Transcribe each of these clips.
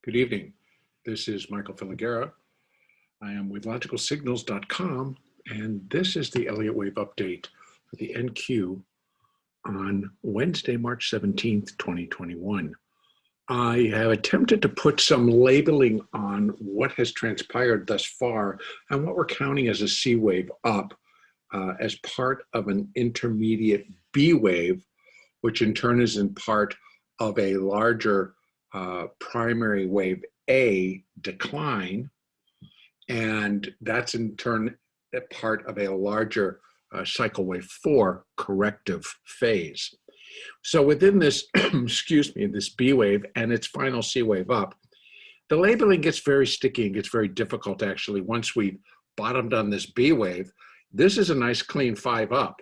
Good evening. This is Michael Filagera. I am with logicalsignals.com, and this is the Elliott wave update for the NQ on Wednesday, March 17th, 2021. I have attempted to put some labeling on what has transpired thus far and what we're counting as a C wave up as part of an intermediate B wave, which in turn is in part of a larger primary wave A decline, and that's in turn a part of a larger cycle wave 4 corrective phase. So within this, excuse me, this B wave and its final C wave up, the labeling gets very sticky and gets very difficult actually once we've bottomed on this B wave. This is a nice clean 5 up,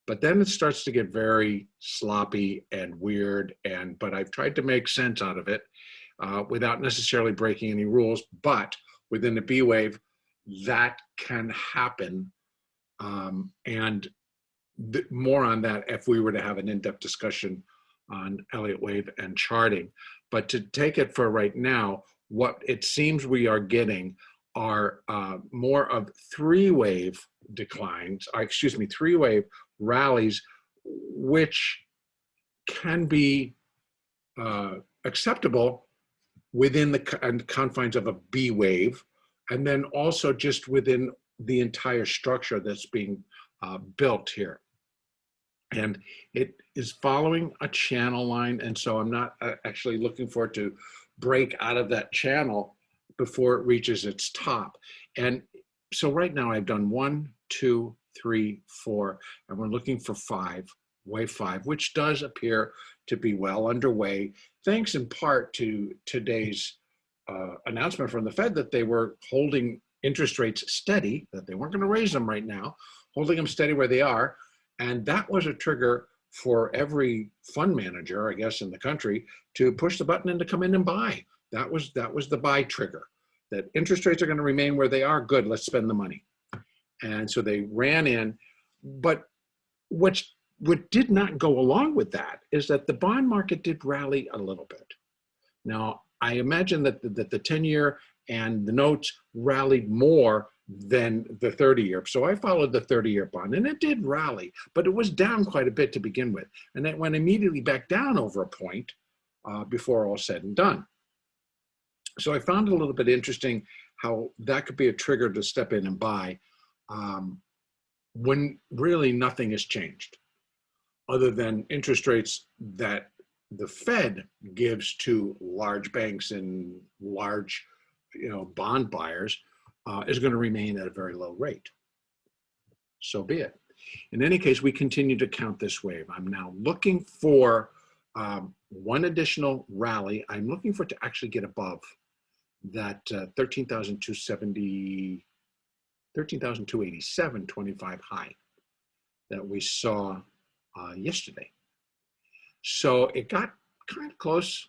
but then it starts to get very sloppy and weird, but I've tried to make sense out of it without necessarily breaking any rules. But within the B wave, that can happen. And more on that if we were to have an in-depth discussion on Elliott wave and charting. But to take it for right now, what it seems we are getting are more of three-wave declines, three-wave rallies, which can be acceptable within the confines of a B wave, and then also just within the entire structure that's being built here. And it is following a channel line, and so I'm not actually looking for it to break out of that channel before it reaches its top. And so right now I've done 1, 2, 3, 4, and we're looking for 5, wave 5, which does appear to be well underway, thanks in part to today's announcement from the Fed that they were holding interest rates steady, that they weren't going to raise them right now, holding them steady where they are. And that was a trigger for every fund manager, I guess, in the country to push the button and to come in and buy. That was the buy trigger, that interest rates are going to remain where they are. Good, let's spend the money. And so they ran in. But what did not go along with that is that the bond market did rally a little bit. Now, I imagine that the 10-year and the notes rallied more than the 30-year. So I followed the 30-year bond, and it did rally, but it was down quite a bit to begin with. And it went immediately back down over a point before all said and done. So I found it a little bit interesting how that could be a trigger to step in and buy when really nothing has changed other than interest rates that the Fed gives to large banks and large bond buyers is going to remain at a very low rate. So be it. In any case, we continue to count this wave. I'm now looking for one additional rally. I'm looking for it to actually get above that 13,287.25 high that we saw yesterday. So it got kind of close,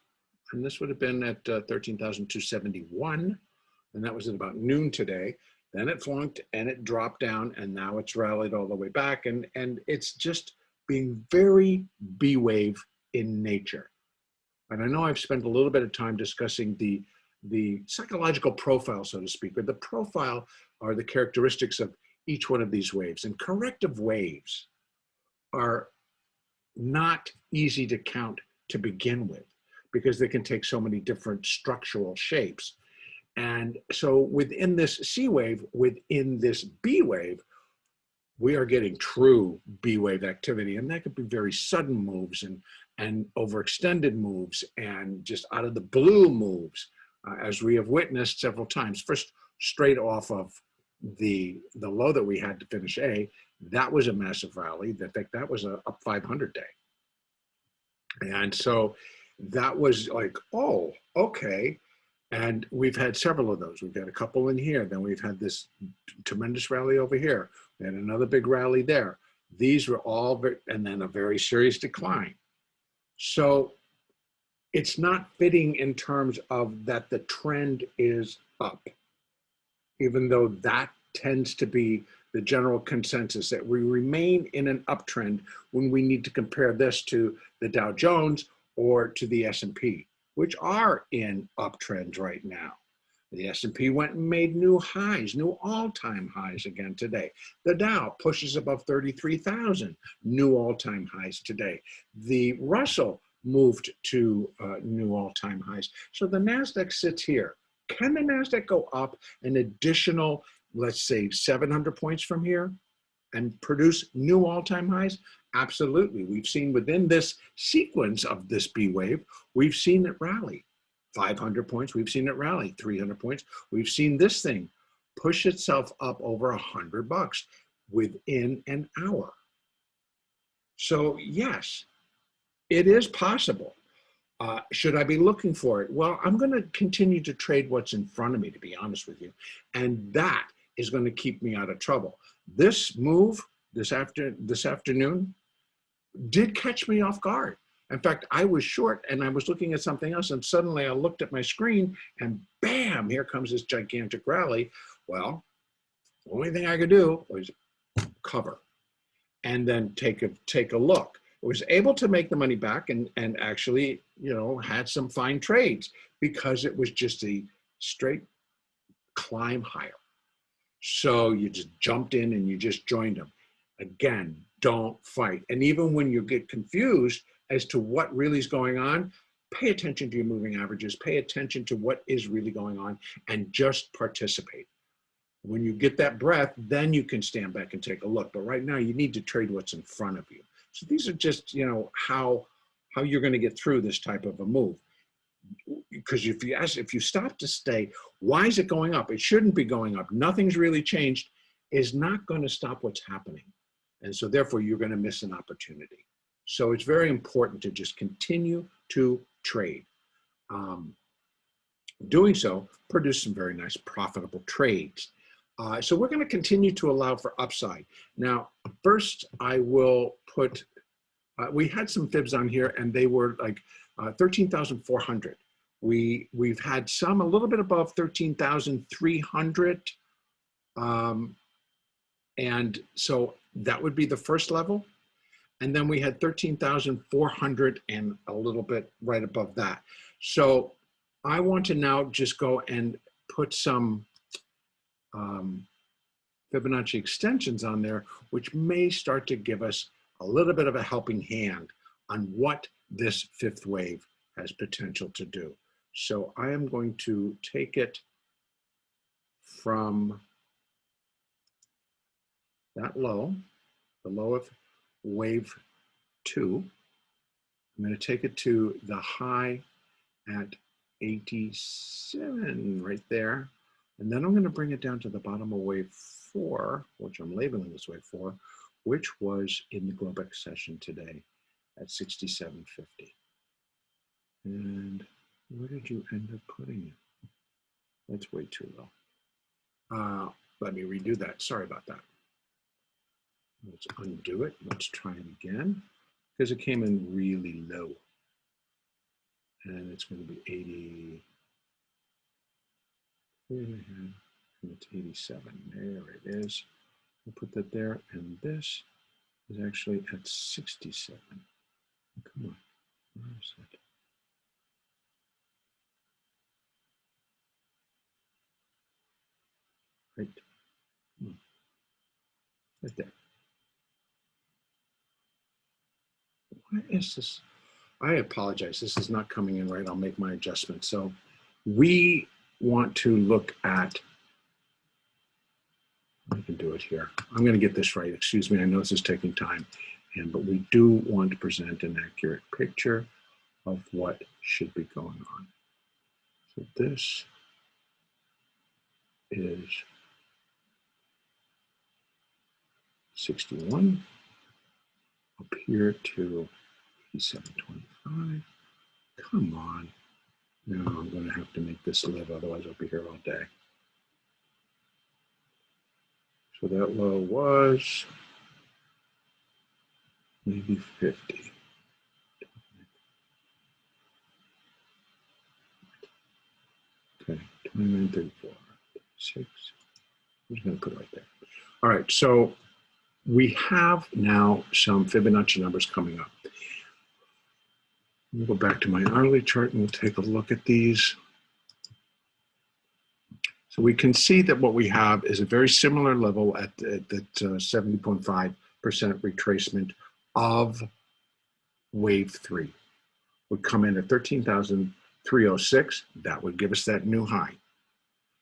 and this would have been at 13,271, and that was at about noon today. Then it flunked and it dropped down, and now it's rallied all the way back, and it's just being very B wave in nature. And I know I've spent a little bit of time discussing the psychological profile, so to speak, or the profile or the characteristics of each one of these waves. And corrective waves are not easy to count to begin with because they can take so many different structural shapes. And so within this C wave, within this B wave, we are getting true B wave activity, and that could be very sudden moves and overextended moves and just out of the blue moves, as we have witnessed several times. First, straight off of the low that we had to finish A, that was a massive rally. In fact, that was a up 500 day. And so that was like, oh, okay. And we've had several of those. We've got a couple in here. Then we've had this tremendous rally over here. And another big rally there. These were all, and then a very serious decline. So it's not fitting in terms of that the trend is up, even though that tends to be the general consensus, that we remain in an uptrend when we need to compare this to the Dow Jones or to the S&P. which are in uptrends right now. The S&P went and made new highs, new all-time highs again today. The Dow pushes above 33,000, new all-time highs today. The Russell moved to new all-time highs. So the NASDAQ sits here. Can the NASDAQ go up an additional, let's say, 700 points from here and produce new all-time highs? Absolutely. We've seen within this sequence of this B wave, we've seen it rally. 500 points, we've seen it rally. 300 points, we've seen this thing push itself up over $100 within an hour. So yes, it is possible. Should I be looking for it? Well, I'm going to continue to trade what's in front of me, to be honest with you. And that is going to keep me out of trouble. This move this afternoon did catch me off guard. In fact, I was short and I was looking at something else, and suddenly I looked at my screen and bam, here comes this gigantic rally. Well, the only thing I could do was cover and then take a look. I was able to make the money back and actually, you know, had some fine trades because it was just a straight climb higher. So you just jumped in and you just joined them. Again, don't fight. And even when you get confused as to what really is going on, pay attention to your moving averages, pay attention to what is really going on, and just participate. When you get that breath, then you can stand back and take a look. But right now, you need to trade what's in front of you. So these are just, you know, how you're going to get through this type of a move. Because if you stop to stay, why is it going up? It shouldn't be going up. Nothing's really changed. Is not going to stop what's happening. And so therefore, you're going to miss an opportunity. So it's very important to just continue to trade. Doing so, produce some very nice profitable trades. So we're going to continue to allow for upside. Now, first I will put, we had some fibs on here and they were like 13,400. We've had some a little bit above 13,300. And so that would be the first level. And then we had 13,400 and a little bit right above that. So I want to now just go and put some Fibonacci extensions on there, which may start to give us a little bit of a helping hand on what this fifth wave has potential to do. So I am going to take it from that low, the low of wave 2. I'm going to take it to the high at 87 right there. And then I'm going to bring it down to the bottom of wave 4, which I'm labeling as wave 4, which was in the Globex session today at 67.50. And where did you end up putting it? That's way too low. Let me redo that. Sorry about that. Let's undo it. Let's try it again because it came in really low. And it's going to be 80. And it's 87. There it is. We'll put that there. And this is actually at 67. Come on. Where is it? Right. Come on. Right there. Why is this? I apologize. This is not coming in right. I'll make my adjustment. So we want to look at, I can do it here. I'm going to get this right. Excuse me. I know this is taking time, but we do want to present an accurate picture of what should be going on. So this is 61 up here to 87.25. Come on. Now I'm going to have to make this live, otherwise I'll be here all day. So that low was maybe 50. Okay, 29.34, 6. I'm just going to put it right there. All right, so we have now some Fibonacci numbers coming up. We'll go back to my hourly chart and we'll take a look at these. So we can see that what we have is a very similar level at that 70.5% retracement of wave 3. Would come in at 13,306. That would give us that new high.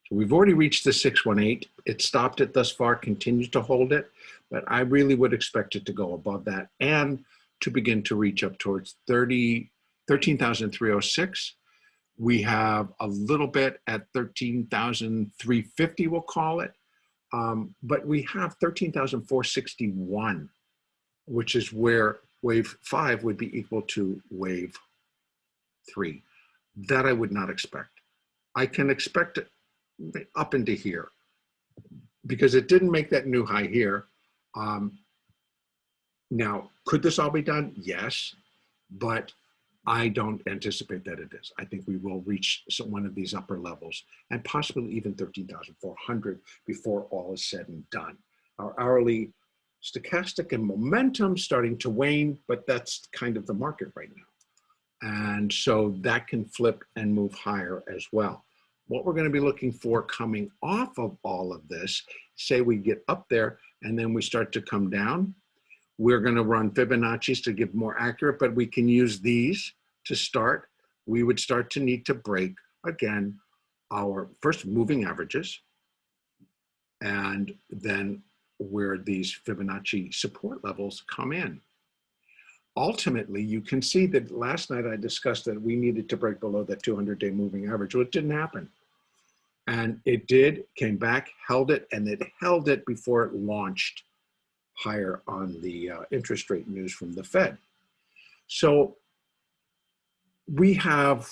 So we've already reached the 618. It stopped it thus far, continues to hold it, but I really would expect it to go above that and to begin to reach up towards 13,306. We have a little bit at 13,350, we'll call it, but we have 13,461, which is where wave 5 would be equal to wave 3. That I would not expect. I can expect it up into here because it didn't make that new high here. Now, could this all be done? Yes, but I don't anticipate that it is. I think we will reach one of these upper levels and possibly even 13,400 before all is said and done. Our hourly stochastic and momentum starting to wane, but that's kind of the market right now. And so that can flip and move higher as well. What we're going to be looking for coming off of all of this, say we get up there and then we start to come down, we're going to run Fibonacci's to give more accurate, but we can use these to start. We would start to need to break, again, our first moving averages, and then where these Fibonacci support levels come in. Ultimately, you can see that last night I discussed that we needed to break below that 200-day moving average. Well, it didn't happen. And it did, came back, held it, and it held it before it launched higher on the interest rate news from the Fed. So we have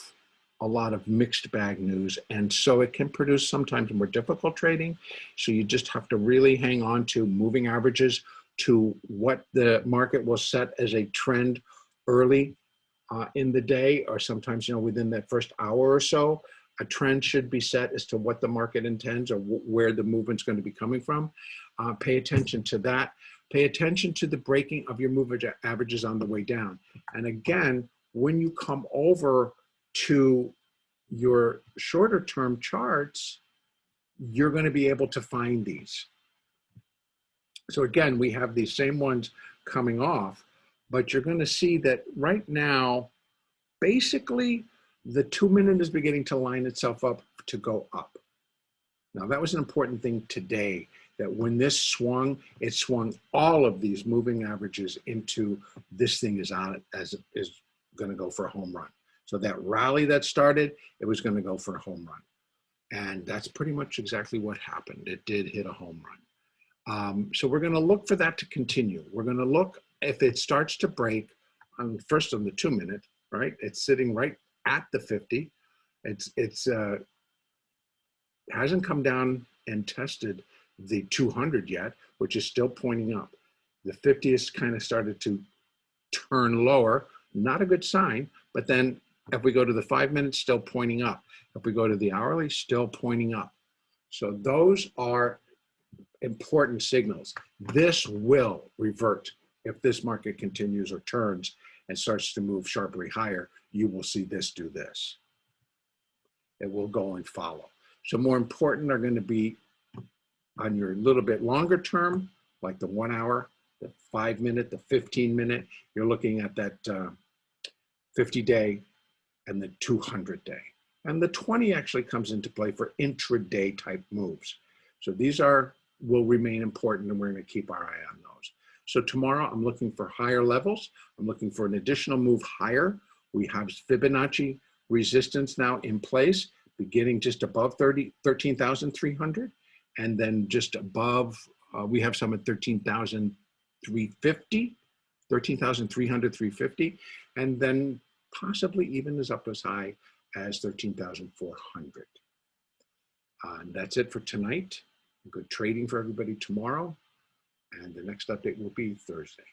a lot of mixed bag news, and so it can produce sometimes more difficult trading. So you just have to really hang on to moving averages, to what the market will set as a trend early in the day, or sometimes, within that first hour or so. A trend should be set as to what the market intends or where the movement's going to be coming from. Pay attention to that. Pay attention to the breaking of your moving averages on the way down. And again, when you come over to your shorter term charts, you're going to be able to find these. So again, we have these same ones coming off, but you're going to see that right now, basically, the 2-minute is beginning to line itself up to go up. Now, that was an important thing today, that when this swung, it swung all of these moving averages into this thing is on it as it is going to go for a home run. So that rally that started, it was going to go for a home run. And that's pretty much exactly what happened. It did hit a home run. So we're going to look for that to continue. We're going to look if it starts to break first on the 2-minute, right? It's sitting right at the 50. It's hasn't come down and tested the 200 yet, which is still pointing up. The 50 has kind of started to turn lower, not a good sign, but then if we go to the 5-minute, still pointing up. If we go to the hourly, still pointing up. So those are important signals. This will revert. If this market continues or turns and starts to move sharply higher, you will see this do this. It will go and follow. So more important are going to be on your little bit longer term, like the 1 hour, the 5-minute, the 15-minute. You're looking at that 50-day and the 200-day. And the 20 actually comes into play for intraday type moves. So these will remain important, and we're going to keep our eye on those. So tomorrow I'm looking for higher levels. I'm looking for an additional move higher. We have Fibonacci resistance now in place, beginning just above 13,300, and then just above, we have some at 13,350, 13,300, 350, and then possibly even as up as high as 13,400. And that's it for tonight. Good trading for everybody tomorrow. And the next update will be Thursday.